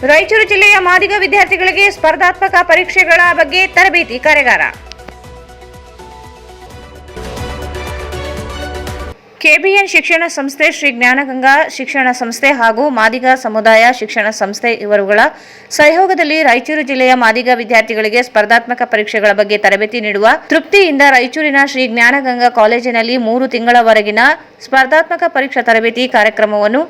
ರಾಯಚೂರು ಜಿಲ್ಲೆಯ ಮಾದಿಗ ವಿದ್ಯಾರ್ಥಿಗಳಿಗೆ ಸ್ಪರ್ಧಾತ್ಮಕ ಪರೀಕ್ಷೆಗಳ ಬಗ್ಗೆ ತರಬೇತಿ ಕಾರ್ಯಾಗಾರ. ಕೆಬಿಎನ್ ಶಿಕ್ಷಣ ಸಂಸ್ಥೆ, ಶ್ರೀ ಜ್ಞಾನಗಂಗಾ ಶಿಕ್ಷಣ ಸಂಸ್ಥೆ ಹಾಗೂ ಮಾದಿಗ ಸಮುದಾಯ ಶಿಕ್ಷಣ ಸಂಸ್ಥೆ ಇವರುಗಳ ಸಹಯೋಗದಲ್ಲಿ ರಾಯಚೂರು ಜಿಲ್ಲೆಯ ಮಾದಿಗ ವಿದ್ಯಾರ್ಥಿಗಳಿಗೆ ಸ್ಪರ್ಧಾತ್ಮಕ ಪರೀಕ್ಷೆಗಳ ಬಗ್ಗೆ ತರಬೇತಿ ನೀಡುವ ತೃಪ್ತಿಯಿಂದ ರಾಯಚೂರಿನ ಶ್ರೀ ಜ್ಞಾನಗಂಗಾ ಕಾಲೇಜಿನಲ್ಲಿ 3 ತಿಂಗಳವರೆಗಿನ ಸ್ಪರ್ಧಾತ್ಮಕ ಪರೀಕ್ಷಾ ತರಬೇತಿ ಕಾರ್ಯಕ್ರಮವನ್ನು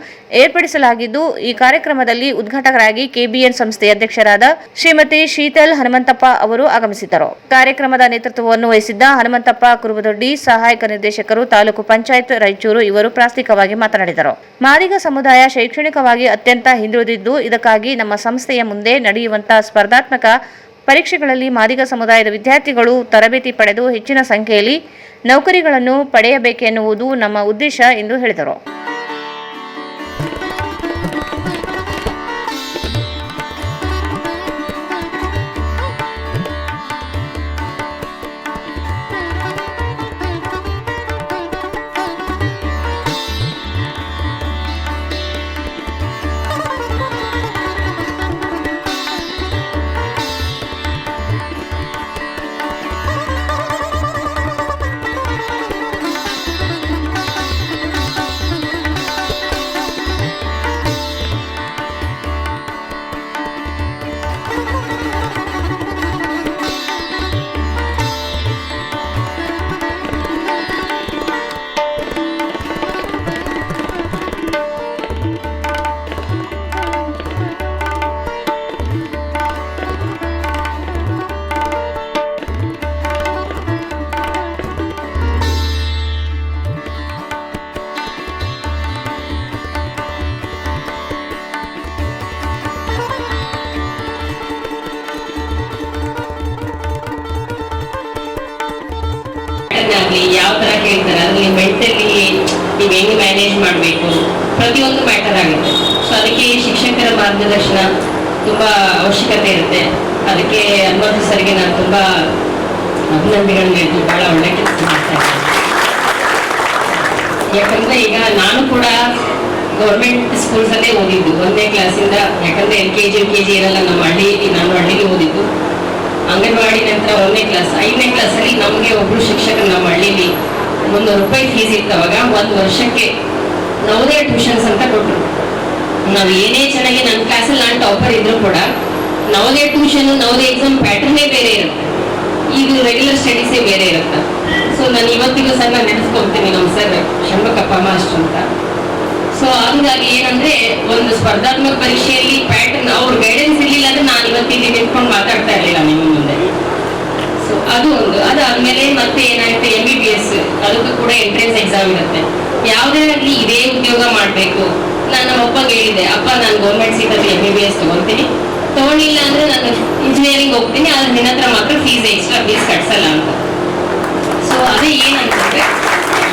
ಏರ್ಪಡಿಸಲಾಗಿದ್ದು, ಈ ಕಾರ್ಯಕ್ರಮದಲ್ಲಿ ಉದ್ಘಾಟಕರಾಗಿ ಕೆಬಿಎನ್ ಸಂಸ್ಥೆಯ ಅಧ್ಯಕ್ಷರಾದ ಶ್ರೀಮತಿ ಶೀತಲ್ ಹನುಮಂತಪ್ಪ ಅವರು ಆಗಮಿಸಿದ್ದರು. ಕಾರ್ಯಕ್ರಮದ ನೇತೃತ್ವವನ್ನು ವಹಿಸಿದ್ದ ಹನುಮಂತಪ್ಪ ಕುರುಬದೊಡ್ಡಿ, ಸಹಾಯಕ ನಿರ್ದೇಶಕರು, ತಾಲೂಕು ಪಂಚಾಯತ್ ರಾಯಚೂರು ಇವರು ಪ್ರಾಸ್ತಾವಿಕವಾಗಿ ಮಾತನಾಡಿದರು. ಮಾದಿಗ ಸಮುದಾಯ ಶೈಕ್ಷಣಿಕವಾಗಿ ಅತ್ಯಂತ ಹಿಂದುಳಿದಿದ್ದು, ಇದಕ್ಕಾಗಿ ನಮ್ಮ ಸಂಸ್ಥೆಯ ಮುಂದೆ ನಡೆಯುವಂತಹ ಸ್ಪರ್ಧಾತ್ಮಕ ಪರೀಕ್ಷೆಗಳಲ್ಲಿ ಮಾದಿಗ ಸಮುದಾಯದ ವಿದ್ಯಾರ್ಥಿಗಳು ತರಬೇತಿ ಪಡೆದು ಹೆಚ್ಚಿನ ಸಂಖ್ಯೆಯಲ್ಲಿ ನೌಕರಿಗಳನ್ನು ಪಡೆಯಬೇಕೆನ್ನುವುದು ನಮ್ಮ ಉದ್ದೇಶ ಎಂದು ಹೇಳಿದರು. ಯಾವ ತರ ಕೇಳ್ತಾರೆ, ಅದರಲ್ಲಿ ಮೆಂಟಲಿ ನೀವು ಹೆಂಗೆ ಮ್ಯಾನೇಜ್ ಮಾಡಬೇಕು, ಪ್ರತಿಯೊಂದು ಮ್ಯಾಟರ್ ಆಗುತ್ತೆ. ಸೊ ಅದಕ್ಕೆ ಶಿಕ್ಷಕರ ಮಾರ್ಗದರ್ಶನ ತುಂಬಾ ಅವಶ್ಯಕತೆ ಇರುತ್ತೆ. ಅದಕ್ಕೆ ಹನುಮಂತ ಸರ್ಗೆ ನಾನು ತುಂಬಾ ಅಭಿನಂದನೆಗಳನ್ನ ಹೇಳ್ತೀನಿ. ಬಹಳ ಒಳ್ಳೆ ಕೆಲಸ ಮಾಡ್ತಾ ಇದ್ದೀನಿ. ಯಾಕಂದ್ರೆ ಈಗ ನಾನು ಕೂಡ ಗೌರ್ಮೆಂಟ್ ಸ್ಕೂಲ್ಸ್ ಅಲ್ಲೇ ಓದಿದ್ದು, 1ನೇ ಕ್ಲಾಸಿಂದ. ಯಾಕಂದ್ರೆ LKG UKG ಇರಲ್ಲ ನಮ್ಮ ಹಳ್ಳಿಯಲ್ಲಿ, ನಾನು ಹಳ್ಳಿಗೆ ಓದಿದ್ದು. ಅಂಗನವಾಡಿ ನಂತರ 1ನೇ ಕ್ಲಾಸ್, 5ನೇ ಕ್ಲಾಸಲ್ಲಿ ನಮಗೆ ಒಬ್ರು ಶಿಕ್ಷಕರು ನಮ್ಮ ಹಳ್ಳಿಲಿ 300 ರೂಪಾಯಿ ಫೀಸ್ ಇತ್ತವಾಗ 1 ವರ್ಷಕ್ಕೆ ನವೋದಯ ಟ್ಯೂಷನ್ಸ್ ಅಂತ ಕೊಟ್ಟರು. ನಾವು ಏನೇ ಚೆನ್ನಾಗಿ ನನ್ನ ಕ್ಲಾಸಲ್ಲಿ ನಾನು ಟಾಪರ್ ಇದ್ರು ಕೂಡ ನವೋದಯ ಟ್ಯೂಷನ್, ನವೋದಯ ಎಕ್ಸಾಮ್ ಪ್ಯಾಟರ್ನೇ ಬೇರೆ ಇರುತ್ತೆ, ಇದು ರೆಗ್ಯುಲರ್ ಸ್ಟಡೀಸೇ ಬೇರೆ ಇರುತ್ತೆ. ಸೊ ನಾನು ಇವತ್ತಿಗೂ ಸಹ ನಾನು ನೆನೆಸ್ಕೊಳ್ತೀನಿ ನಮ್ಮ ಸರ್ ಷಣ್ಮುಖಪ್ಪ ಮಾಸ್ಟರ್ ಅಂತ. ಸೊ ಹಾಗಾಗಿ ಏನಂದ್ರೆ ಒಂದು ಸ್ಪರ್ಧಾತ್ಮಕ ಪರೀಕ್ಷೆಯಲ್ಲಿ ಪ್ಯಾಟರ್ನ್ ಅವ್ರ ಗೈಡೆನ್ಸ್ ಇರ್ಲಿಲ್ಲ ಅಂದ್ರೆ ನಾನು ಇವತ್ತಿಲ್ಲಿ ನಿಂತ್ಕೊಂಡು ಮಾತಾಡ್ತಾ ಇರ್ಲಿಲ್ಲ ನಿಮ್ಮ ಮುಂದೆ. ಸೊ ಅದು ಒಂದು. ಅದಾದ್ಮೇಲೆ ಮತ್ತೆ ಏನಾಗುತ್ತೆ, MBBS ಅದಕ್ಕೂ ಕೂಡ ಎಂಟ್ರೆನ್ಸ್ ಎಕ್ಸಾಮ್ ಇರುತ್ತೆ. ಯಾವುದೇ ಆಗಲಿ ಇದೇ ಉದ್ಯೋಗ ಮಾಡಬೇಕು. ನಾನು ನಮ್ಮ ಅಪ್ಪಗೆ ಹೇಳಿದ್ದೆ, ಅಪ್ಪ ನಾನು ಗೌರ್ಮೆಂಟ್ ಸೀಟಲ್ಲಿ MBBS ತಗೊಳ್ತೀನಿ, ತಗೊಂಡಿಲ್ಲ ಅಂದ್ರೆ ನಾನು ಇಂಜಿನಿಯರಿಂಗ್ ಹೋಗ್ತೀನಿ, ಆದ್ರೆ ನಿನ್ನ ಹತ್ರ ಮಾತ್ರ ಎಕ್ಸ್ಟ್ರಾ ಫೀಸ್ ಕಟ್ಸಲ್ಲ ಅಂತ. ಸೊ ಅದೇ ಏನಂತಂದ್ರೆ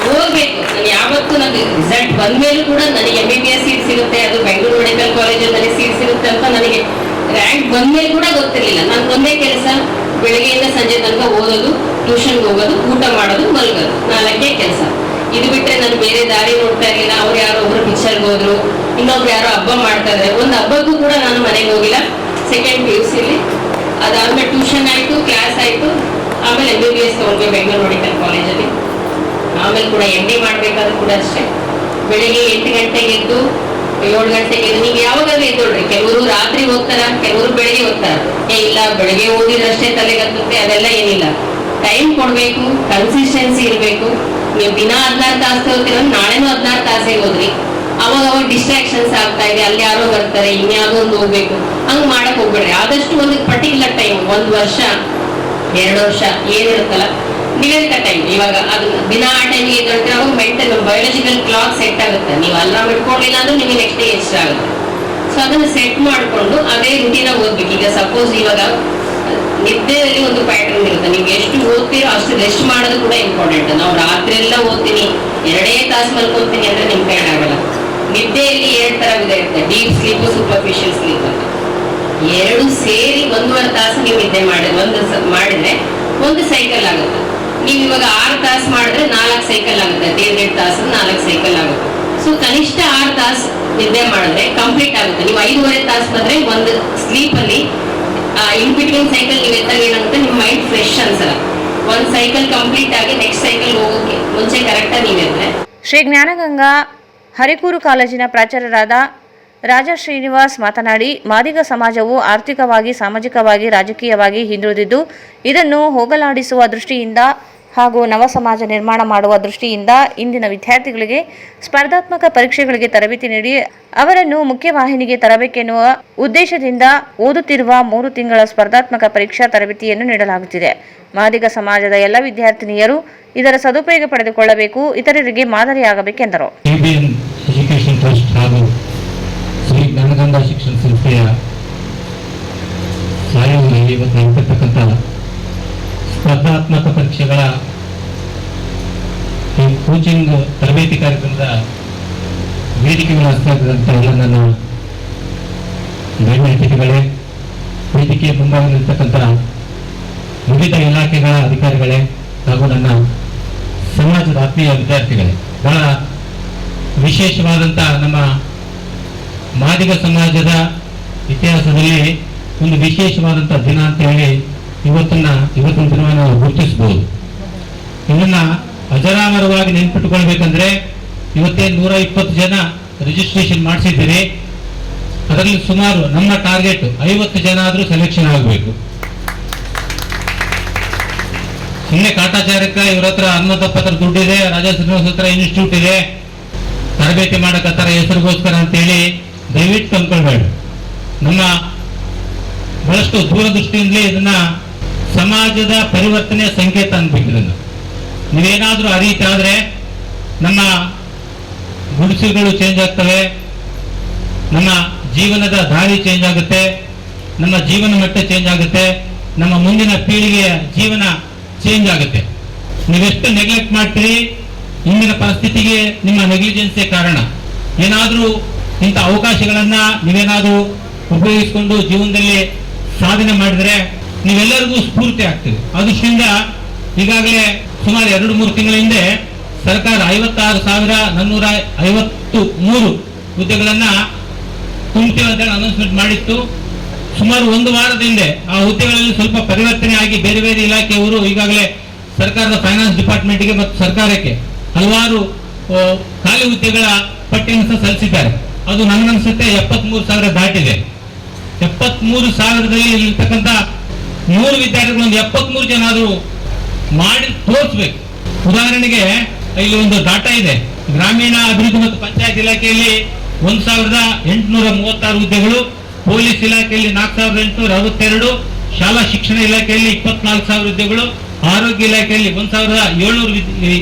ಹೋಗ್ಬೇಕು. ನಾನು ಯಾವತ್ತೂ ನನಗೆ ರಿಸಲ್ಟ್ ಬಂದ್ಮೇಲೂ ಕೂಡ ನನಗೆ MBBS ಸೀಟ್ ಸಿಗುತ್ತೆ, ಅದು ಬೆಂಗಳೂರು ಮೆಡಿಕಲ್ ಕಾಲೇಜಲ್ಲಿ ನನಗೆ ಸೀಟ್ ಸಿಗುತ್ತೆ ಅಂತ ನನಗೆ ರ್ಯಾಂಕ್ ಬಂದ್ಮೇಲೆ ಕೂಡ ಗೊತ್ತಿರಲಿಲ್ಲ. ನಾನು ಒಂದೇ ಕೆಲಸ, ಬೆಳಗ್ಗೆಯಿಂದ ಸಂಜೆ ತನಕ ಓದೋದು, ಟ್ಯೂಷನ್ಗೆ ಹೋಗೋದು, ಊಟ ಮಾಡೋದು, ಮಲಗೋದು, 4ನೇ ಕೆಲಸ. ಇದು ಬಿಟ್ಟರೆ ನಾನು ಬೇರೆ ದಾರಿ ನೋಡ್ತಾ ಇರಲಿಲ್ಲ. ಅವ್ರು ಯಾರೋ ಒಬ್ರು ಪಿಕ್ಚರ್ಗೆ ಹೋದ್ರು, ಇನ್ನೊಬ್ರು ಯಾರೋ ಹಬ್ಬ ಮಾಡ್ತಾ ಇದ್ದಾರೆ. ಒಂದು ಹಬ್ಬಕ್ಕೂ ಕೂಡ ನಾನು ಮನೆಗೆ ಹೋಗಿಲ್ಲ. 2nd PUCಲಿ ಅದಾದ್ಮೇಲೆ ಟ್ಯೂಷನ್ ಆಯ್ತು, ಕ್ಲಾಸ್ ಆಯ್ತು, ಆಮೇಲೆ MBBS ತಗೊಂಡ್ವಿ ಬೆಂಗಳೂರು ಮೆಡಿಕಲ್ ಕಾಲೇಜಲ್ಲಿ. ಆಮೇಲೆ ಕೂಡ MD ಮಾಡ್ಬೇಕಾದ್ರೂ ಕೂಡ ಅಷ್ಟೇ, ಬೆಳಿಗ್ಗೆ 8 ಗಂಟೆಗೆ ಎದ್ದು 7 ಗಂಟೆಗೆ ಎದ್ದು, ನೀವು ಯಾವಾಗಾದ್ರೂ ಎದ್ದೋಳ್ರಿ. ಕೆಲವರು ರಾತ್ರಿ ಓದ್ತಾರ, ಕೆಲವರು ಬೆಳಿಗ್ಗೆ ಓದ್ತಾರ. ಇಲ್ಲ ಬೆಳಿಗ್ಗೆ ಓದಿದ್ರಷ್ಟೇ ತಲೆಗತ್ತುತ್ತೆ, ಅದೆಲ್ಲ ಏನಿಲ್ಲ. ಟೈಮ್ ಕೊಡ್ಬೇಕು, ಕನ್ಸಿಸ್ಟೆನ್ಸಿ ಇರಬೇಕು. ನೀವು ದಿನ 16 ತಾಸು ಓದ್ತೀರ, ನಾಳೆನೂ 16 ತಾಸೇ ಓದ್ರಿ. ಅವಾಗ ಡಿಸ್ಟ್ರಾಕ್ಷನ್ಸ್ ಆಗ್ತಾ ಇದೆ, ಅಲ್ಲಿ ಯಾರೋ ಬರ್ತಾರೆ, ಇನ್ಯಾವುದೋ ಒಂದು ಹೋಗ್ಬೇಕು, ಹಂಗ್ ಮಾಡಕ್ ಹೋಗ್ಬೇಡ್ರಿ. ಆದಷ್ಟು ಒಂದು ಪರ್ಟಿಕ್ಯುಲರ್ ಟೈಮ್, 1 ವರ್ಷ 2 ವರ್ಷ ಏನಿರುತ್ತಲ್ಲ ನಿಗದಿತ ಟೈಮ್. ಇವಾಗ ಅದು ದಿನ ಆ ಟೈಮ್ಗೆ ಎದ್ದೊಳ್ತೀರ, ಅವಾಗ ಮೆಂಟಲ್ ಬಯೋಲಜಿಕಲ್ ಕ್ಲಾಕ್ ಸೆಟ್ ಆಗುತ್ತೆ. ನೀವು ಅಲಾರ್ಮ್ ಇಟ್ಕೊಂಡಿಲ್ಲ ಅಂದ್ರೆ ನಿಮಗೆ ನೆಕ್ಸ್ಟ್ ಡೇ ಎಷ್ಟ ಆಗುತ್ತೆ. ಸೊ ಅದನ್ನ ಸೆಟ್ ಮಾಡಿಕೊಂಡು ಅದೇ ರುಟೀನ್ ಓದ್ಬೇಕು. ಈಗ ಸಪೋಸ್ ಇವಾಗ ನಿದ್ದೆಯಲ್ಲಿ ಒಂದು ಪ್ಯಾಟರ್ನ್ ಇರುತ್ತೆ, ನೀವು ಎಷ್ಟು ಓದ್ತೀರೋ ಅಷ್ಟು ರೆಸ್ಟ್ ಮಾಡೋದು ಕೂಡ ಇಂಪಾರ್ಟೆಂಟ್. ನಾವು ರಾತ್ರಿ ಎಲ್ಲ ಓದ್ತೀನಿ, 2 ತಾಸು ಮಲ್ಕೊತೀನಿ ಅಂದ್ರೆ ನಿಮ್ ಕೈ ಆಗಲ್ಲ. ನಿದ್ದೆಯಲ್ಲಿ 2 ತರ ವಿಧ ಇರುತ್ತೆ, ಡೀಪ್ ಸ್ಲೀಪ್, ಸೂಪರ್ಫಿಷಿಯಲ್ ಸ್ಲೀಪ್ ಅಂತ. 2 ಸೇರಿ 1.5 ತಾಸು ನೀವು ನಿದ್ದೆ ಮಾಡಿದ್ರೆ ಒಂದು ಸೈಕಲ್ ಆಗುತ್ತೆ. ನೀವು ಇವಾಗ 6 ತಾಸು ಮಾಡಿದ್ರೆ 4 ಸೈಕಲ್ ಆಗುತ್ತೆ, 1.5 ತಾಸು 4 ಸೈಕಲ್ ಆಗುತ್ತೆ. ಸೊ ಕನಿಷ್ಠ 6 ತಾಸು ನಿದ್ದೆ ಮಾಡಿದ್ರೆ ಕಂಪ್ಲೀಟ್ ಆಗುತ್ತೆ. ನೀವು 5.5 ತಾಸು ಬಂದ್ರೆ ಒಂದು ಸ್ಲೀಪ್ ಅಲ್ಲಿ ಇನ್ ಬಿಟ್ವೀನ್ ಸೈಕಲ್ ನೀವು ಎದ್ದಾಗ ಏನಾಗುತ್ತೆ, ನಿಮ್ಮ ಮೈಂಡ್ ಫ್ರೆಶ್ ಅನ್ಸಲ್ಲ. ಒಂದು ಸೈಕಲ್ ಕಂಪ್ಲೀಟ್ ಆಗಿ ನೆಕ್ಸ್ಟ್ ಸೈಕಲ್ ಹೋಗೋಕೆ ಮುಂಚೆ ಕರೆಕ್ಟಾಗಿ ನೀವಿದ್ರೆ. ಶ್ರೀ ಜ್ಞಾನಗಂಗಾ ಹರಿಕೂರು ಕಾಲೇಜಿನ ಪ್ರಾಚಾರ್ಯರಾದ ರಾಜಾ ಶ್ರೀನಿವಾಸ್ ಮಾತನಾಡಿ, ಮಾದಿಗ ಸಮಾಜವು ಆರ್ಥಿಕವಾಗಿ, ಸಾಮಾಜಿಕವಾಗಿ, ರಾಜಕೀಯವಾಗಿ ಹಿಂದುಳಿದಿದ್ದು, ಇದನ್ನು ಹೋಗಲಾಡಿಸುವ ದೃಷ್ಟಿಯಿಂದ ಹಾಗೂ ನವ ಸಮಾಜ ನಿರ್ಮಾಣ ಮಾಡುವ ದೃಷ್ಟಿಯಿಂದ ಇಂದಿನ ವಿದ್ಯಾರ್ಥಿಗಳಿಗೆ ಸ್ಪರ್ಧಾತ್ಮಕ ಪರೀಕ್ಷೆಗಳಿಗೆ ತರಬೇತಿ ನೀಡಿ ಅವರನ್ನು ಮುಖ್ಯವಾಹಿನಿಗೆ ತರಬೇಕೆನ್ನುವ ಉದ್ದೇಶದಿಂದ ಓದುತ್ತಿರುವ 3 ತಿಂಗಳ ಸ್ಪರ್ಧಾತ್ಮಕ ಪರೀಕ್ಷಾ ತರಬೇತಿಯನ್ನು ನೀಡಲಾಗುತ್ತಿದೆ. ಮಾದಿಗ ಸಮಾಜದ ಎಲ್ಲ ವಿದ್ಯಾರ್ಥಿನಿಯರು ಇದರ ಸದುಪಯೋಗ ಪಡೆದುಕೊಳ್ಳಬೇಕು, ಇತರರಿಗೆ ಮಾದರಿಯಾಗಬೇಕೆಂದರು. ಶ್ರೀ ಜ್ಞಾನಗಂಗಾ ಶಿಕ್ಷಣ ಸಂಸ್ಥೆಯ ಸಹಯೋಗದಲ್ಲಿ ಇವತ್ತು ನಡೆಸಿರ್ತಕ್ಕಂಥ ಸ್ಪರ್ಧಾತ್ಮಕ ಪರೀಕ್ಷೆಗಳ ಈ ಕೋಚಿಂಗ್ ತರಬೇತಿ ಕಾರ್ಯಕ್ರಮದ ವೇದಿಕೆಗಳು ಹಸ್ತಾ ಇದ್ದಂಥ ಎಲ್ಲ ನನ್ನ ಗಣ್ಯ ಅತಿಥಿಗಳೇ, ವೇದಿಕೆಯ ಮುಂಭಾಗದಲ್ಲಿರ್ತಕ್ಕಂಥ ವಿವಿಧ ಇಲಾಖೆಗಳ ಅಧಿಕಾರಿಗಳೇ ಹಾಗೂ ನನ್ನ ಸಮಾಜದ ಆತ್ಮೀಯ ವಿದ್ಯಾರ್ಥಿಗಳೇ, ಬಹಳ ವಿಶೇಷವಾದಂಥ ನಮ್ಮ ಮಾದಿಗ ಸಮಾಜದ ಇತಿಹಾಸದಲ್ಲಿ ಒಂದು ವಿಶೇಷವಾದಂಥ ದಿನ ಅಂತ ಹೇಳಿ ಇವತ್ತಿನ ದಿನವನ್ನು ನಾವು ಗುರುತಿಸಬಹುದು. ಇದನ್ನ ಅಜರಾಮರವಾಗಿ ನೆನ್ಪಿಟ್ಟುಕೊಳ್ಬೇಕಂದ್ರೆ ಇವತ್ತೇ 120 ಜನ ರಿಜಿಸ್ಟ್ರೇಷನ್ ಮಾಡಿಸಿದ್ದೀರಿ. ಅದರಲ್ಲಿ ಸುಮಾರು ನಮ್ಮ ಟಾರ್ಗೆಟ್ 50 ಜನ ಆದರೂ ಸೆಲೆಕ್ಷನ್ ಆಗಬೇಕು. ಸುಮ್ಮನೆ ಕಾಟಾಚಾರಕ್ಕೆ ಇವ್ರ ಹತ್ರ ಅನ್ನದಪ್ಪತ್ರ ದುಡ್ಡಿದೆ, ರಾಜಾ ಶ್ರೀನಿವಾಸ್ ಹತ್ರ ಇನ್ಸ್ಟಿಟ್ಯೂಟ್ ಇದೆ, ತರಬೇತಿ ಮಾಡಕತ್ತಾರ ಹೆಸರಿಗೋಸ್ಕರ ಅಂತೇಳಿ ದಯವಿಟ್ಟು ತಂದ್ಕೊಳ್ಬೇಡ. ನಮ್ಮ ಬಹಳಷ್ಟು ದೂರದೃಷ್ಟಿಯಿಂದಲೇ ಇದನ್ನ ಸಮಾಜದ ಪರಿವರ್ತನೆಯ ಸಂಕೇತ ಅನ್ಬೇಕು. ಇದನ್ನು ನೀವೇನಾದ್ರೂ ಆ ರೀತಿ ಆದ್ರೆ ನಮ್ಮ ಗುಡಿಸಲುಗಳು ಚೇಂಜ್ ಆಗ್ತವೆ, ನಮ್ಮ ಜೀವನದ ದಾರಿ ಚೇಂಜ್ ಆಗುತ್ತೆ, ನಮ್ಮ ಜೀವನ ಮಟ್ಟ ಚೇಂಜ್ ಆಗುತ್ತೆ, ನಮ್ಮ ಮುಂದಿನ ಪೀಳಿಗೆಯ ಜೀವನ ಚೇಂಜ್ ಆಗುತ್ತೆ. ನೀವೆಷ್ಟು ನೆಗ್ಲೆಕ್ಟ್ ಮಾಡ್ತೀರಿ, ಇಂದಿನ ಪರಿಸ್ಥಿತಿಗೆ ನಿಮ್ಮ ನೆಗ್ಲಿಜೆನ್ಸೇ ಕಾರಣ. ಏನಾದ್ರೂ ಇಂಥ ಅವಕಾಶಗಳನ್ನ ನೀವೇನಾದ್ರೂ ಉಪಯೋಗಿಸಿಕೊಂಡು ಜೀವನದಲ್ಲಿ ಸಾಧನೆ ಮಾಡಿದ್ರೆ ನೀವೆಲ್ಲರಿಗೂ ಸ್ಫೂರ್ತಿ ಆಗ್ತದೆ. ಆ ದೃಷ್ಟಿಯಿಂದ ಈಗಾಗಲೇ ಸುಮಾರು 2-3 ತಿಂಗಳ ಹಿಂದೆ ಸರ್ಕಾರ 56,453 ಹುದ್ದೆಗಳನ್ನ ತುಂಬ್ತೀವಿ ಅಂತ ಅನೌನ್ಸ್ಮೆಂಟ್ ಮಾಡಿತ್ತು. ಸುಮಾರು 1 ವಾರದ ಹಿಂದೆ ಆ ಹುದ್ದೆಗಳಲ್ಲಿ ಸ್ವಲ್ಪ ಪರಿವರ್ತನೆ ಆಗಿ ಬೇರೆ ಬೇರೆ ಇಲಾಖೆಯವರು ಈಗಾಗಲೇ ಸರ್ಕಾರದ ಫೈನಾನ್ಸ್ ಡಿಪಾರ್ಟ್ಮೆಂಟ್ಗೆ ಮತ್ತು ಸರ್ಕಾರಕ್ಕೆ ಹಲವಾರು ಖಾಲಿ ಹುದ್ದೆಗಳ ಪಟ್ಟಿಯನ್ನು ಸಲ್ಲಿಸಿದ್ದಾರೆ. ಅದು ನನಗನ್ಸುತ್ತೆ 73,000 ದಾಟಿದೆ. 73,000ದಲ್ಲಿ ಇರ್ತಕ್ಕಂಥ 100 ವಿದ್ಯಾರ್ಥಿಗಳು ಒಂದು 73 ಜನ ಆದರೂ ಮಾಡಿ ತೋರಿಸ್ಬೇಕು. ಉದಾಹರಣೆಗೆ ಇಲ್ಲಿ ಒಂದು ಡಾಟಾ ಇದೆ. ಗ್ರಾಮೀಣ ಅಭಿವೃದ್ಧಿ ಮತ್ತು ಪಂಚಾಯತ್ ಇಲಾಖೆಯಲ್ಲಿ 1,836 ಹುದ್ದೆಗಳು, ಪೊಲೀಸ್ ಇಲಾಖೆಯಲ್ಲಿ 4,862, ಶಾಲಾ ಶಿಕ್ಷಣ ಇಲಾಖೆಯಲ್ಲಿ 24,000 ಹುದ್ದೆಗಳು, ಆರೋಗ್ಯ ಇಲಾಖೆಯಲ್ಲಿ 1,700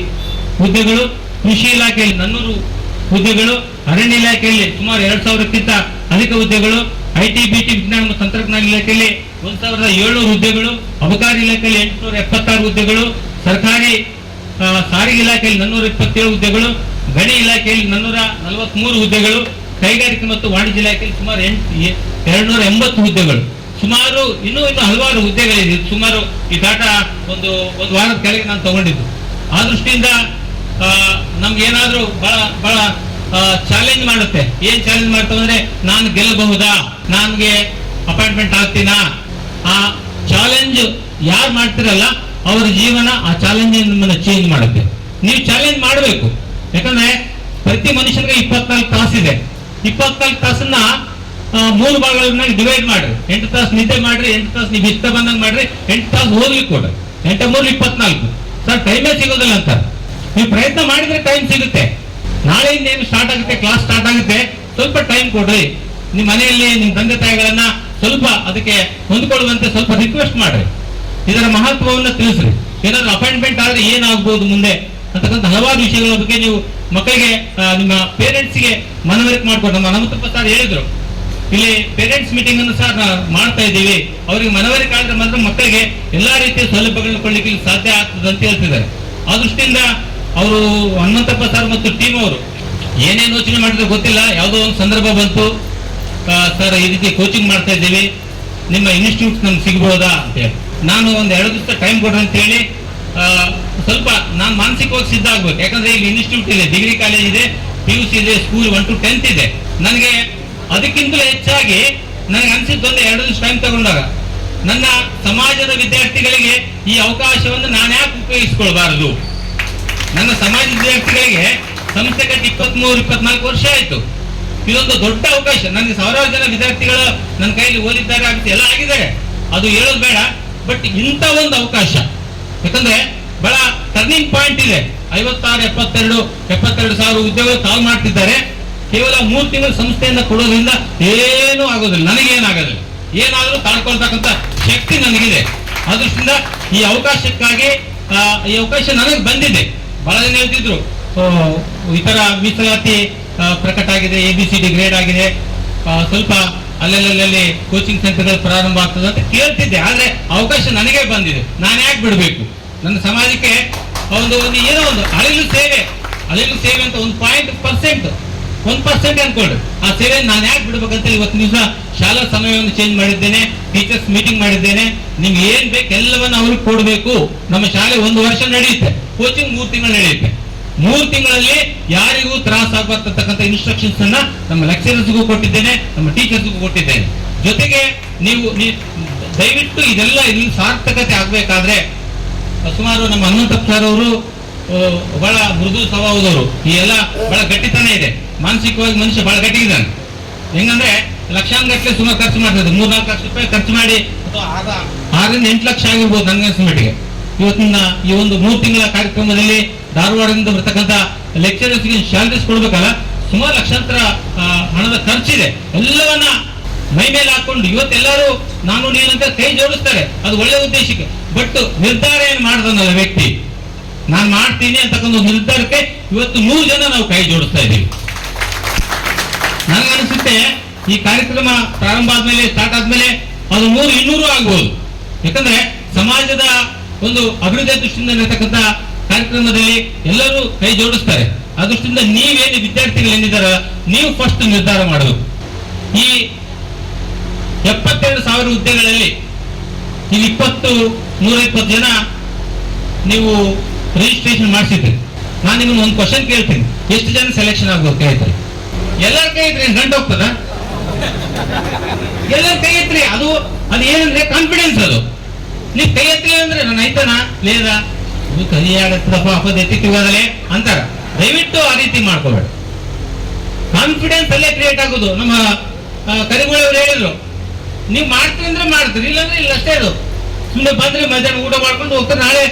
ಹುದ್ದೆಗಳು, ಕೃಷಿ ಇಲಾಖೆಯಲ್ಲಿ 400 ಹುದ್ದೆಗಳು, ಅರಣ್ಯ ಇಲಾಖೆಯಲ್ಲಿ ಸುಮಾರು 2,000ಕ್ಕಿಂತ ಅಧಿಕ ಹುದ್ದೆಗಳು, ಐಟಿ ಬಿಟಿ ವಿಜ್ಞಾನ ಮತ್ತು ತಂತ್ರಜ್ಞಾನ ಇಲಾಖೆಯಲ್ಲಿ 1,700 ಹುದ್ದೆಗಳು, ಅಬಕಾರಿ ಇಲಾಖೆಯಲ್ಲಿ 876 ಹುದ್ದೆಗಳು, ಸರ್ಕಾರಿ ಸಾರಿಗೆ ಇಲಾಖೆಯಲ್ಲಿ 427 ಹುದ್ದೆಗಳು, ಗಣಿ ಇಲಾಖೆಯಲ್ಲಿ 443 ಹುದ್ದೆಗಳು, ಕೈಗಾರಿಕೆ ಮತ್ತು ವಾಣಿಜ್ಯ ಇಲಾಖೆಯಲ್ಲಿ ಸುಮಾರು 280 ಹುದ್ದೆಗಳು, ಸುಮಾರು ಇನ್ನೂ ಹಲವಾರು ಹುದ್ದೆಗಳಿದೆ. ಸುಮಾರು ಈ ಡಾಟಾ ಒಂದು ವಾರದ ಕೆಳಗೆ ನಾನು ತಗೊಂಡಿದ್ದು. ಆ ದೃಷ್ಟಿಯಿಂದ ನಮ್ಗೆ ಏನಾದ್ರೂ ಬಹಳ ಚಾಲೆಂಜ್ ಮಾಡುತ್ತೆ. ಏನ್ ಚಾಲೆಂಜ್ ಮಾಡ್ತಾವೆ ಅಂದ್ರೆ, ನಾನು ಗೆಲ್ಲಬಹುದಾ, ನನ್ಗೆ ಅಪಾಯಿಂಟ್ಮೆಂಟ್ ಆಗ್ತೀನಾ? ಆ ಚಾಲೆಂಜ್ ಯಾರು ಮಾಡ್ತಿರಲ್ಲ ಅವರ ಜೀವನ ಆ ಚಾಲೆಂಜ್ ನಿಮ್ಮನ್ನ ಚೇಂಜ್ ಮಾಡುತ್ತೆ. ನೀವು ಚಾಲೆಂಜ್ ಮಾಡಬೇಕು. ಯಾಕಂದ್ರೆ ಪ್ರತಿ ಮನುಷ್ಯನಿಗೆ 24 ತಾಸಿದೆ. 24 ತಾಸನ್ನ 3 ಭಾಗಗಳನ್ನಾಗಿ ಡಿವೈಡ್ ಮಾಡ್ರಿ. 8 ತಾಸು ನಿದ್ದೆ ಮಾಡ್ರಿ, 8 ತಾಸು ನೀವು ಇಷ್ಟ ಬಂದಂಗೆ ಮಾಡ್ರಿ, 8 ತಾಸು ಓದ್ಲಿಕ್ಕೆ ಕೊಡ್ರಿ. 8×3 24 ಸರ್, ಟೈಮೇ ಸಿಗೋದಿಲ್ಲ ಅಂತ. ನೀವು ಪ್ರಯತ್ನ ಮಾಡಿದ್ರೆ ಟೈಮ್ ಸಿಗುತ್ತೆ. ನಾಳೆಯಿಂದ ಏನು ಸ್ಟಾರ್ಟ್ ಆಗುತ್ತೆ, ಕ್ಲಾಸ್ ಸ್ಟಾರ್ಟ್ ಆಗುತ್ತೆ, ಸ್ವಲ್ಪ ಟೈಮ್ ಕೊಡ್ರಿ. ನಿಮ್ಮ ಮನೆಯಲ್ಲಿ ನಿಮ್ಮ ತಂದೆ ತಾಯಿಗಳನ್ನ ಸ್ವಲ್ಪ ಅದಕ್ಕೆ ಹೊಂದ್ಕೊಳ್ಳುವಂತೆ ಸ್ವಲ್ಪ ರಿಕ್ವೆಸ್ಟ್ ಮಾಡ್ರಿ. ಇದರ ಮಹತ್ವವನ್ನು ತಿಳಿಸ್ರಿ. ಏನಾದ್ರೂ ಅಪಾಯಿಂಟ್ಮೆಂಟ್ ಆದ್ರೆ ಏನಾಗ್ಬೋದು ಮುಂದೆ ಅಂತಕ್ಕಂಥ ಹಲವಾರು ವಿಷಯಗಳ ಬಗ್ಗೆ ನೀವು ಮಕ್ಕಳಿಗೆ, ನಿಮ್ಮ ಪೇರೆಂಟ್ಸ್ಗೆ ಮನವರಿಕೆ ಮಾಡ್ಕೊಂಡು. ನಮ್ಮ ಹನುಮಂತಪ್ಪ ಸರ್ ಹೇಳಿದ್ರು, ಇಲ್ಲಿ ಪೇರೆಂಟ್ಸ್ ಮೀಟಿಂಗ್ ಅನ್ನು ಸರ್ ಮಾಡ್ತಾ ಇದ್ದೀವಿ, ಅವರಿಗೆ ಮನವರಿಕೆ ಆದ್ರೆ ಮಾತ್ರ ಮಕ್ಕಳಿಗೆ ಎಲ್ಲಾ ರೀತಿಯ ಸೌಲಭ್ಯಗಳನ್ನು ಕೊಡ್ಲಿಕ್ಕೆ ಸಾಧ್ಯ ಆಗ್ತದೆ ಅಂತ ಹೇಳ್ತಿದ್ದಾರೆ. ಆ ದೃಷ್ಟಿಯಿಂದ ಅವರು ಹನುಮಂತಪ್ಪ ಸರ್ ಮತ್ತು ಟೀಮ್ ಅವರು ಏನೇನು ಯೋಚನೆ ಮಾಡಿದ್ರೆ ಗೊತ್ತಿಲ್ಲ, ಯಾವುದೋ ಒಂದು ಸಂದರ್ಭ ಬಂತು, ಸರ್ ಈ ರೀತಿ ಕೋಚಿಂಗ್ ಮಾಡ್ತಾ ಇದ್ದೀವಿ, ನಿಮ್ಮ ಇನ್ಸ್ಟಿಟ್ಯೂಟ್ ನಮ್ಗೆ ಸಿಗ್ಬೋದಾ ಅಂತ ಹೇಳಿ. ನಾನು ಒಂದು 2 ದಿವಸ ಟೈಮ್ ಕೊಡ್ರಿ ಅಂತ ಹೇಳಿ ಸ್ವಲ್ಪ ನಾನು ಮಾನಸಿಕವಾಗಿ ಸಿದ್ಧ ಆಗ್ಬೇಕು. ಯಾಕಂದ್ರೆ ಇಲ್ಲಿ ಇನ್ಸ್ಟಿಟ್ಯೂಟ್ ಇದೆ, ಡಿಗ್ರಿ ಕಾಲೇಜ್ ಇದೆ, PUC ಇದೆ, ಸ್ಕೂಲ್ 1 to 10th ಇದೆ. ನನಗೆ ಅದಕ್ಕಿಂತಲೂ ಹೆಚ್ಚಾಗಿ ನನಗೆ ಅನಿಸಿದ್ದೊಂದು 2 ದಿವಸ ಟೈಮ್ ತಗೊಂಡಾಗ ನನ್ನ ಸಮಾಜದ ವಿದ್ಯಾರ್ಥಿಗಳಿಗೆ ಈ ಅವಕಾಶವನ್ನು ನಾನು ಯಾಕೆ ಉಪಯೋಗಿಸ್ಕೊಳ್ಬಾರದು. ನನ್ನ ಸಮಾಜದ ವಿದ್ಯಾರ್ಥಿಗಳಿಗೆ ಸಂಸ್ಥೆ ಕಟ್ಟಿ 23-24 ವರ್ಷ ಆಯಿತು. ಇದೊಂದು ದೊಡ್ಡ ಅವಕಾಶ. ನನಗೆ ಸಾವಿರಾರು ಜನ ವಿದ್ಯಾರ್ಥಿಗಳು ನನ್ನ ಕೈಯಲ್ಲಿ ಓದಿದ್ದಾರೆ, ಆಗುತ್ತೆ, ಎಲ್ಲ ಆಗಿದ್ದಾರೆ, ಅದು ಹೇಳೋದು ಬೇಡ. ಬಟ್ ಇಂಥ ಒಂದು ಅವಕಾಶ, ಯಾಕಂದ್ರೆ ಬಹಳ ಟರ್ನಿಂಗ್ ಪಾಯಿಂಟ್ ಇದೆ. 56-72 ಸಾವಿರ ಉದ್ಯೋಗಗಳು ತಾವು ಮಾಡ್ತಿದ್ದಾರೆ. ಕೇವಲ 3 ತಿಂಗಳ ಸಂಸ್ಥೆಯಿಂದ ಕೊಡೋದ್ರಿಂದ ಏನೂ ಆಗೋದಿಲ್ಲ, ನನಗೇನಾಗೋದಿಲ್ಲ. ಏನಾದರೂ ತಾಳ್ಕೊಳ್ತಕ್ಕಂಥ ಶಕ್ತಿ ನನಗಿದೆ. ಅದೃಷ್ಟಿಂದ ಈ ಅವಕಾಶಕ್ಕಾಗಿ ಈ ಅವಕಾಶ ನನಗೆ ಬಂದಿದೆ. ಬಹಳ ಜನ ಹೇಳ್ತಿದ್ರು ಈ ತರ ಮೀಸಲಾತಿ ಪ್ರಕಟ ಆಗಿದೆ, ABCD ಗ್ರೇಡ್ ಆಗಿದೆ, ಸ್ವಲ್ಪ ಅಲ್ಲೆಲ್ಲಿ ಕೋಚಿಂಗ್ ಸೆಂಟರ್ಗಳು ಪ್ರಾರಂಭ ಆಗ್ತದೆ ಅಂತ ಕೇಳ್ತಿದ್ದೆ. ಆದ್ರೆ ಅವಕಾಶ ನನಗೆ ಬಂದಿದೆ, ನಾನು ಯಾಕೆ ಬಿಡಬೇಕು? ನನ್ನ ಸಮಾಜಕ್ಕೆ ಏನೋ ಒಂದು ಅಳಿಲು ಸೇವೆ ಅಂತ 1% ಅನ್ಕೊಳ್ರಿ, ಆ ಸೇವೆ ನಾನು ಯಾಕೆ ಬಿಡ್ಬೇಕಂತ ಇವತ್ತಿನ ದಿವಸ ಶಾಲಾ ಸಮಯವನ್ನು ಚೇಂಜ್ ಮಾಡಿದ್ದೇನೆ, ಟೀಚರ್ಸ್ ಮೀಟಿಂಗ್ ಮಾಡಿದ್ದೇನೆ. ನಿಮ್ಗೆ ಏನ್ ಬೇಕು ಎಲ್ಲವನ್ನ ಅವ್ರಿಗೆ ಕೊಡಬೇಕು. ನಮ್ಮ ಶಾಲೆ 1 ವರ್ಷ ನಡೆಯುತ್ತೆ, ಕೋಚಿಂಗ್ 3 ತಿಂಗಳು ನಡೆಯುತ್ತೆ. 3 ತಿಂಗಳಲ್ಲಿ ಯಾರಿಗೂ ತ್ರಾಸ ಆಗಬಾರ್ತಕ್ಕಂಥ ಇನ್ಸ್ಟ್ರಕ್ಷನ್ಸ್ ಅನ್ನ ನಮ್ಮ ಲೆಕ್ಚರರ್ಸ್ಗೂ ಕೊಟ್ಟಿದ್ದೇನೆ, ನಮ್ಮ ಟೀಚರ್ಸ್ಗೂ ಕೊಟ್ಟಿದ್ದೇನೆ. ಜೊತೆಗೆ ನೀವು ದಯವಿಟ್ಟು ಇದೆಲ್ಲ ಇಲ್ಲಿ ಸಾರ್ಥಕತೆ ಆಗ್ಬೇಕಾದ್ರೆ ಸುಮಾರು ನಮ್ಮ ಹನುಮಂತಪ್ಪ ಸರ್ ಅವರು ಬಹಳ ಮೃದು ಸ್ವಭಾವದವರು. ಈ ಎಲ್ಲ ಬಹಳ ಗಟ್ಟಿತನ ಇದೆ, ಮಾನಸಿಕವಾಗಿ ಮನುಷ್ಯ ಬಹಳ ಗಟ್ಟಿಗಿದ್ದಾನೆ. ಹೆಂಗಂದ್ರೆ ಲಕ್ಷಾಂಗಟ್ಟಲೆ ಸುಮಾರು ಖರ್ಚು ಮಾಡ್ತಿದ್ರು, 3-4 ಲಕ್ಷ ರೂಪಾಯಿ ಖರ್ಚು ಮಾಡಿ, ಅಥವಾ 6-8 ಲಕ್ಷ ಆಗಿರ್ಬೋದು ನನಗನ್ಸಿದ ಮಟ್ಟಿಗೆ. ಇವತ್ತಿನ ಈ ಒಂದು 3 ತಿಂಗಳ ಕಾರ್ಯಕ್ರಮದಲ್ಲಿ ಧಾರವಾಡದಿಂದ ಬರ್ತಕ್ಕಂಥ ಲೆಕ್ಚರರ್ಸ್ಗೆ ಸ್ಯಾಲರೀಸ್ ಕೊಡ್ಬೇಕಲ್ಲ, ಸುಮಾರು ಲಕ್ಷಾಂತರ ಹಣದ ಖರ್ಚಿದೆ. ಎಲ್ಲವನ್ನ ಮೈ ಮೇಲೆ ಹಾಕೊಂಡು ಇವತ್ತೆಲ್ಲರೂ ನಾನು ನೀನಂತ ಕೈ ಜೋಡಿಸ್ತಾರೆ, ಅದು ಒಳ್ಳೆ ಉದ್ದೇಶಕ್ಕೆ. ಬಟ್ ನಿರ್ಧಾರ ಏನು ಮಾಡ್ದನಲ್ಲ ವ್ಯಕ್ತಿ, ನಾನು ಮಾಡ್ತೀನಿ ಅಂತಕ್ಕಂಥ ನಿರ್ಧಾರಕ್ಕೆ ಇವತ್ತು 100 ಜನ ನಾವು ಕೈ ಜೋಡಿಸ್ತಾ ಇದ್ದೀವಿ. ನನಗನ್ಸುತ್ತೆ ಈ ಕಾರ್ಯಕ್ರಮ ಪ್ರಾರಂಭ ಆದ್ಮೇಲೆ, ಸ್ಟಾರ್ಟ್ ಆದ್ಮೇಲೆ ಅದು 100-200 ಆಗ್ಬೋದು. ಯಾಕಂದ್ರೆ ಸಮಾಜದ ಒಂದು ಅಭಿವೃದ್ಧಿ ದೃಷ್ಟಿಯಿಂದ ಇರತಕ್ಕಂಥ ಕಾರ್ಯಕ್ರಮದಲ್ಲಿ ಎಲ್ಲರೂ ಕೈ ಜೋಡಿಸ್ತಾರೆ. ಆ ದೃಷ್ಟಿಯಿಂದ ನೀವೇನು ವಿದ್ಯಾರ್ಥಿಗಳು ಏನಿದಾರ, ನೀವು ಫಸ್ಟ್ ನಿರ್ಧಾರ ಮಾಡಬೇಕು. ಈ 72,000 ಹುದ್ದೆಗಳಲ್ಲಿ ಇಲ್ಲಿ 120 ಜನ ನೀವು ರಿಜಿಸ್ಟ್ರೇಷನ್ ಮಾಡಿಸಿದ್ರಿ. ನಾನು ನಿಮ್ಮನ್ನು ಒಂದು ಕ್ವಶನ್ ಕೇಳ್ತೀನಿ, ಎಷ್ಟು ಜನ ಸೆಲೆಕ್ಷನ್ ಆಗ್ಬೋದು ಕೇಳ್ತಾರೆ? ಎಲ್ಲರ ಕೈ ಇದ್ರಿ ಗಂಟು ಹೋಗ್ತದ? ಎಲ್ಲರ ಕೈ ಎತ್ರಿ. ಅದು ಏನಂದ್ರೆ ಕಾನ್ಫಿಡೆನ್ಸ್. ಅದು ನೀವು ಕೈ ಎತ್ತಲಿ ಅಂದ್ರೆ ನಾನು ಐತನಾ ಲೇದ ಇದು ಕೈ ಆಗತ್ತದಪ್ಪ ಅಪ್ಪದ ಎತ್ತಿಗೋದಲೇ ಅಂತಾರ. ದಯವಿಟ್ಟು ಆ ರೀತಿ ಮಾಡ್ಕೋಬೇಡ. ಕಾನ್ಫಿಡೆನ್ಸ್ ಅಲ್ಲೇ ಕ್ರಿಯೇಟ್ ಆಗೋದು. ನಮ್ಮ ಕರಿಗೋಳವ್ರು ಹೇಳಿದ್ರು, ನೀವು ಮಾಡ್ತೀರಿ ಅಂದ್ರೆ ಮಾಡ್ತೀರಿ, ಇಲ್ಲಾಂದ್ರೆ ಇಲ್ಲ ಅಷ್ಟೇ. ಅದು ಸುಮ್ಮನೆ ಬಂದ್ರೆ ಮಧ್ಯಾಹ್ನ ಊಟ ಮಾಡ್ಕೊಂಡು ಹೋಗ್ತಾರೆ. ನಾಳೆ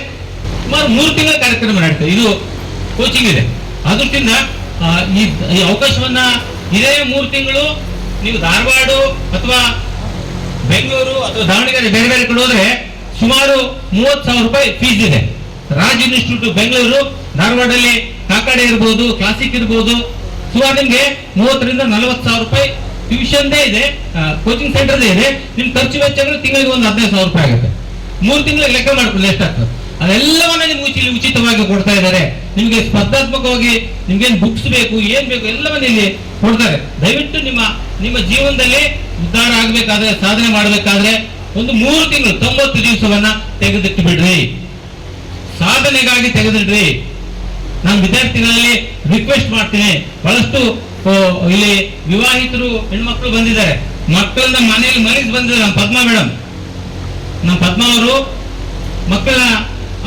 ಸುಮಾರು 3 ತಿಂಗಳ ಕಾರ್ಯಕ್ರಮ ನಡೀತದೆ, ಇದು ಕೋಚಿಂಗ್ ಇದೆ. ಅದಕ್ಕಿಂತ ಈ ಅವಕಾಶವನ್ನ ಇದೇ 3 ತಿಂಗಳು ನೀವು ಧಾರವಾಡ ಅಥವಾ ಬೆಂಗಳೂರು ಅಥವಾ ದಾವಣಗೆರೆ ಬೇರೆ ಬೇರೆ ಕಡೆ ಹೋದ್ರೆ ಸುಮಾರು 30,000 ರೂಪಾಯಿ ಫೀಸ್ ಇದೆ. ರಾಜ್ ಇನ್ಸ್ಟಿಟ್ಯೂಟ್ ಬೆಂಗಳೂರು, ಧಾರವಾಡಲ್ಲಿ ಕಾಕಡೆ ಇರ್ಬೋದು, ಕ್ಲಾಸಿಕ್ ಇರ್ಬೋದು, ಸುಮಾರು ನಿಮ್ಗೆ 30,000-40,000 ರೂಪಾಯಿ ಟ್ಯೂಷನ್ದೇ ಇದೆ, ಕೋಚಿಂಗ್ ಸೆಂಟರ್ದೇ ಇದೆ. ನಿಮ್ ಖರ್ಚು ವೆಚ್ಚಗಳು ತಿಂಗಳಿಗೆ ಒಂದು 15,000 ರೂಪಾಯಿ ಆಗುತ್ತೆ. 3 ತಿಂಗಳಿಗೆ ಲೆಕ್ಕ ಮಾಡ್ಕೊಳ್ಳಿ ಎಷ್ಟಾಗ್ತದೆ. ಅದೆಲ್ಲವನ್ನ ನಿಮ್ಗೆ ಇಲ್ಲಿ ಉಚಿತವಾಗಿ ಕೊಡ್ತಾ ಇದ್ದಾರೆ. ನಿಮ್ಗೆ ಸ್ಪರ್ಧಾತ್ಮಕವಾಗಿ ನಿಮ್ಗೇನು ಬುಕ್ಸ್ ಬೇಕು, ಏನ್ ಬೇಕು ಎಲ್ಲವನ್ನ ಇಲ್ಲಿ ಕೊಡ್ತಾರೆ. ದಯವಿಟ್ಟು ನಿಮ್ಮ ಜೀವನದಲ್ಲಿ ಉದ್ಧಾರ ಆಗ್ಬೇಕಾದ್ರೆ, ಸಾಧನೆ ಮಾಡ್ಬೇಕಾದ್ರೆ ಒಂದು 3 ತಿಂಗಳು 90 ದಿವಸವನ್ನ ತೆಗೆದಿಟ್ಟು ಬಿಡ್ರಿ, ಸಾಧನೆಗಾಗಿ ತೆಗೆದಿಡ್ರಿ. ನಾನು ವಿದ್ಯಾರ್ಥಿಗಳಲ್ಲಿ ರಿಕ್ವೆಸ್ಟ್ ಮಾಡ್ತೀನಿ. ಬಹಳಷ್ಟು ಇಲ್ಲಿ ವಿವಾಹಿತರು ಹೆಣ್ಮಕ್ಳು ಬಂದಿದ್ದಾರೆ, ಮಕ್ಕಳನ್ನ ಮನೆಯಲ್ಲಿ ಮನೆಗೆ ಬಂದಿದ್ದಾರೆ. ನಮ್ಮ ಪದ್ಮಾ ಮೇಡಮ್, ನಮ್ಮ ಪದ್ಮಾ ಅವರು ಮಕ್ಕಳ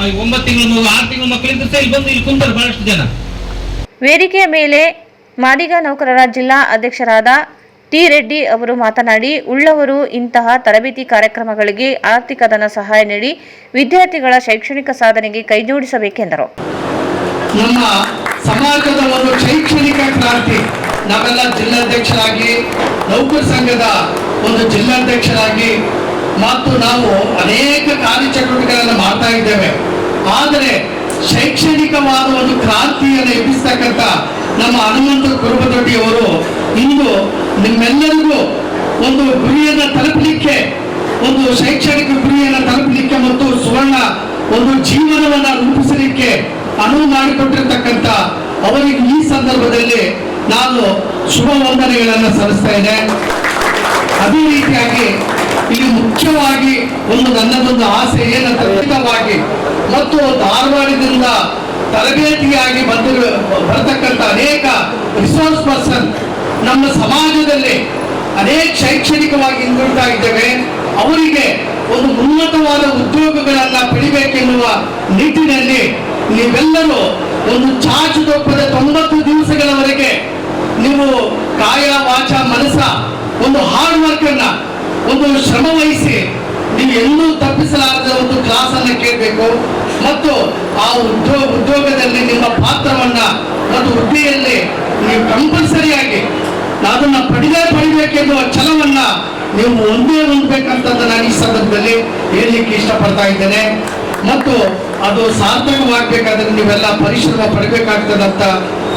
9 ತಿಂಗಳ ಮಗು, 6 ತಿಂಗಳ ಮಕ್ಕಳಿದ್ರೆ ಇಲ್ಲಿ ಬಂದು ಇಲ್ಲಿ ಕುಂತಾರೆ ಬಹಳಷ್ಟು ಜನ. ವೇದಿಕೆಯ ಮೇಲೆ ಮಾದಿಗ ನೌಕರರ ಜಿಲ್ಲಾ ಅಧ್ಯಕ್ಷರಾದ ಟಿ ರೆಡ್ಡಿ ಅವರು ಮಾತನಾಡಿ, ಉಳ್ಳವರು ಇಂತಹ ತರಬೇತಿ ಕಾರ್ಯಕ್ರಮಗಳಿಗೆ ಆರ್ಥಿಕ ಧನ ಸಹಾಯ ನೀಡಿ ವಿದ್ಯಾರ್ಥಿಗಳ ಶೈಕ್ಷಣಿಕ ಸಾಧನೆಗೆ ಕೈಜೋಡಿಸಬೇಕೆಂದರು. ನಮ್ಮ ಸಮಾಜದ ಒಂದು ಶೈಕ್ಷಣಿಕ ಕ್ರಾಂತಿ, ನಾವೆಲ್ಲ ಜಿಲ್ಲಾಧ್ಯಕ್ಷರಾಗಿ, ನೌಕರ ಸಂಘದ ಒಂದು ಜಿಲ್ಲಾಧ್ಯಕ್ಷರಾಗಿ ಮತ್ತು ನಾವು ಅನೇಕ ಕಾರ್ಯಚಟುವಟಿಕೆಗಳನ್ನು ಮಾಡ್ತಾ ಇದ್ದೇವೆ. ಆದರೆ ಶೈಕ್ಷಣಿಕವಾದ ಒಂದು ಕ್ರಾಂತಿಯನ್ನು ಎಬ್ಬಿಸ್ತಕ್ಕಂಥ ನಮ್ಮ ಹನುಮಂತ ಕುರುಬದೊಡ್ಡಿಯವರು ಇಂದು ನಿಮ್ಮೆಲ್ಲರಿಗೂ ಒಂದು ಗುರಿಯನ್ನು ತಲುಪಲಿಕ್ಕೆ, ಒಂದು ಶೈಕ್ಷಣಿಕ ಗುರಿಯನ್ನು ತಲುಪಲಿಕ್ಕೆ ಮತ್ತು ಸುವರ್ಣ ಒಂದು ಜೀವನವನ್ನು ರೂಪಿಸಲಿಕ್ಕೆ ಅನುವು ಮಾಡಿಕೊಟ್ಟಿರ್ತಕ್ಕಂಥ ಅವರಿಗೆ ಈ ಸಂದರ್ಭದಲ್ಲಿ ನಾನು ಶುಭ ವಂದನೆಗಳನ್ನು ಸಲ್ಲಿಸ್ತಾ ಇದ್ದೇನೆ. ಅದೇ ರೀತಿಯಾಗಿ ಇಲ್ಲಿ ಮುಖ್ಯವಾಗಿ ನನ್ನದೊಂದು ಆಸೆ ಏನಂತ, ಮತ್ತು ಧಾರವಾಡದಿಂದ ತರಬೇತಿಯಾಗಿ ಬರತಕ್ಕಂಥ ಅನೇಕ ರಿಸೋರ್ಸ್ ಪರ್ಸನ್ ನಮ್ಮ ಸಮಾಜದಲ್ಲಿ ಅನೇಕ ಶೈಕ್ಷಣಿಕವಾಗಿ ಹಿಂದುಳಿತಾ ಇದ್ದೇವೆ. ಅವರಿಗೆ ಒಂದು ಉನ್ನತವಾದ ಉದ್ಯೋಗಗಳನ್ನ ಪಡಿಬೇಕೆನ್ನುವ ನಿಟ್ಟಿನಲ್ಲಿ ನೀವೆಲ್ಲರೂ ಒಂದು ಚಾಚುತಪ್ಪದ 90 ದಿವಸಗಳವರೆಗೆ ನೀವು ಕಾಯ ವಾಚ ಮನಸ ಒಂದು ಹಾರ್ಡ್ ವರ್ಕ್ ಅನ್ನ ಒಂದು ಶ್ರಮ ವಹಿಸಿ ನೀವು ಎಲ್ಲೂ ತಪ್ಪಿಸಲಾರದ ಒಂದು ಕ್ಲಾಸ್ ಅನ್ನ ಕೇಳಬೇಕು ಮತ್ತು ಆ ಉದ್ಯೋಗದಲ್ಲಿ ನಿಮ್ಮ ಪಾತ್ರವನ್ನ ಮತ್ತು ಹುದ್ದೆಯಲ್ಲಿ ನೀವು ಕಂಪಲ್ಸರಿಯಾಗಿ ಅದನ್ನ ಪಡಿಬೇಕೆನ್ನುವ ಛಲವನ್ನ ನೀವು ಹೊಂದಬೇಕಂತಂದು ನಾನು ಈ ಸಂದರ್ಭದಲ್ಲಿ ಹೇಳಲಿಕ್ಕೆ ಇಷ್ಟಪಡ್ತಾ ಇದ್ದೇನೆ. ಮತ್ತು ಅದು ಸಾರ್ಥಕವಾಗಬೇಕಾದ್ರೆ ನೀವೆಲ್ಲ ಪರಿಶ್ರಮ ಪಡಬೇಕಾಗ್ತದೆ ಅಂತ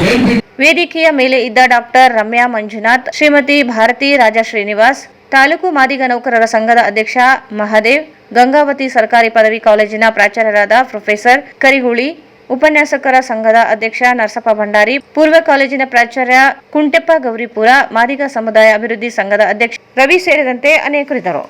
ಹೇಳ್ಬಿಟ್ಟು ವೇದಿಕೆಯ ಮೇಲೆ ಇದ್ದ ಡಾಕ್ಟರ್ ರಮ್ಯಾ ಮಂಜುನಾಥ್, ಶ್ರೀಮತಿ ಭಾರತಿ ರಾಜಾ ಶ್ರೀನಿವಾಸ್, ತಾಲೂಕು ಮಾದಿಗ ನೌಕರರ ಸಂಘದ ಅಧ್ಯಕ್ಷ ಮಹದೇವ್, ಗಂಗಾವತಿ ಸರ್ಕಾರಿ ಪದವಿ ಕಾಲೇಜಿನ ಪ್ರಾಚಾರ್ಯರಾದ ಪ್ರೊಫೆಸರ್ ಕರಿಹುಳಿ, ಉಪನ್ಯಾಸಕರ ಸಂಘದ ಅಧ್ಯಕ್ಷ ನರಸಪ್ಪ ಭಂಡಾರಿ, ಪೂರ್ವ ಕಾಲೇಜಿನ ಪ್ರಾಚಾರ್ಯ ಕುಂಟೆಪ್ಪ ಗೌರಿಪುರ, ಮಾದಿಗ ಸಮುದಾಯ ಅಭಿವೃದ್ಧಿ ಸಂಘದ ಅಧ್ಯಕ್ಷ ರವಿ ಸೇರಿದಂತೆ ಅನೇಕರಿದ್ದರು.